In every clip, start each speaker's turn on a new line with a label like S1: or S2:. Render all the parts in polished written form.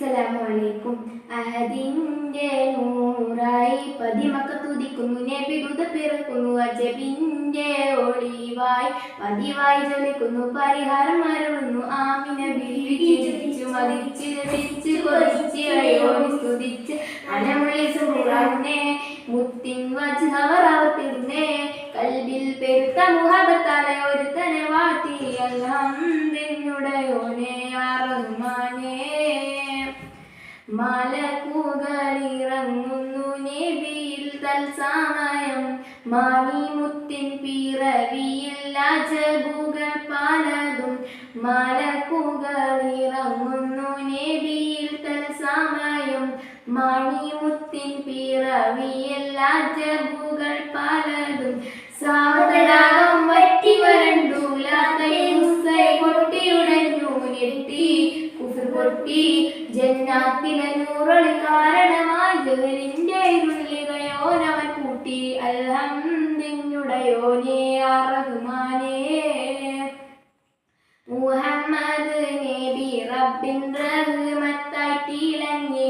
S1: അസ്സലാമലൈക്കും. അഹദിന്റെ നൂറായി പതിമക്ക തുതിക്കുന്നു, നബിദൂത പിറക്കുന്നു, അജബിന്റെ ഒളിവായി പതിവായി ജ്വലിക്കുന്നു, പരിഹാരം അരുളുന്നു, ആമിന ബീവി ചിരിച്ചു മതിച്ച് രസിച്ച് കൊതിച്ച് അയോനി സ്തുതിച്ച് അനമുള്ളി സുഹൃന്നെ മുത്തിൻ വജ്ഹവറാവത്തിരുന്നേ കൽബിൽ പെരുത്ത മുഹബത്താലെ ഒരുത്തനെ വാഴ്ത്തി അൽഹംദുലില്ലാഹയോനെ യാ റഹ്മാനേ. മലക്കുകളിറങ്ങുന്നു നബിയിൽ തൽസമയം, മാണിമുത്തിൻ പിറവിയിൽ അജബുകൾ പലതും. മലക്കുകളിറങ്ങുന്നു നബിയിൽ തൽസമയം, മാണിമുത്തിൻ പിറവിയിൽ അജബുകൾ പലതും. സാവതടാകം വറ്റി വരണ്ടു, പൊട്ടിയുടഞ്ഞു ഞെട്ടി കുഫർ പൊട്ടി, ജന്നാത്തിലെ നൂറൊളി കാരണമായി ജഹലിന്റെ ഇരുളികയോനവൻ കൂട്ടി അൽഹംദുലില്ലാഹയോനെ യാ റഹ്മാനേ. മുഹമ്മദ് നബി റബ്ബിൻ റഹ്മത്തായി തിളങ്ങി,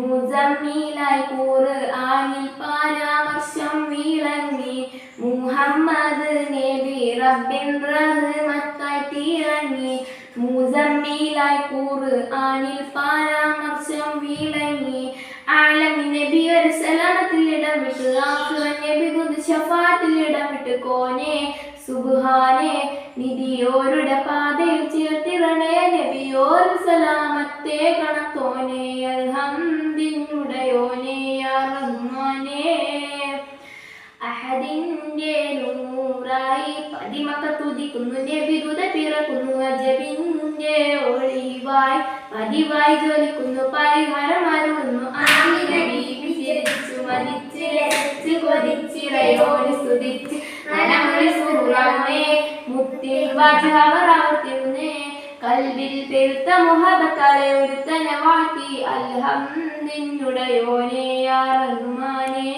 S1: മുസമ്മിലായി ഖുർആനിൽ പരാമർശം വിളങ്ങി. മുഹമ്മദ് നബി റബ്ബിൻ റഹ്മത്തായി തിളങ്ങി, മുസമ്മിലായി ഖുർആനിൽ പരാമർശം വിളങ്ങി. ആലമി നബി ഒരു സലാമത്തിൽ ഇടവിട്ട്, ആഖിറ നബി ദുദ് ശഫാത്തിൽ ഇടവിട്ട്, കോനെ സുബ്ഹാനെ നിധിയോരുടെ പാതയിൽ ചേർത്തിരണേ നബിയോർ സലാമത്തെ കണത്തോനെ അൽഹംദുലില്ലാഹയോനെ യാ റഹ്മാനേ. അഹദിന്റെ നൂറായി പതിമക്ക തുതിക്കുന്നു, നബിദൂത പിറക്കുന്നു, അജബിന്റെ ഒളിവായി പതിവായി ജ്വലിക്കുന്നു, പരിഹാരം അരുളുന്നു, ആമിന ബീവി ചിരിച്ചു മതിച്ച് രസിച്ച് കൊതിച്ചിറയോനി സ്തുതിച്ച് അനമുള്ളി സുഹൃന്നെ മുത്തിൻ വജ്ഹവറാവത്തിരുന്നേ കൽബിൽ പെരുത്ത മുഹബത്താലെ ഒരുത്തനെ വാഴ്ത്തി അൽഹംദുലില്ലാഹയോനെ യാ റഹ്മാനേ.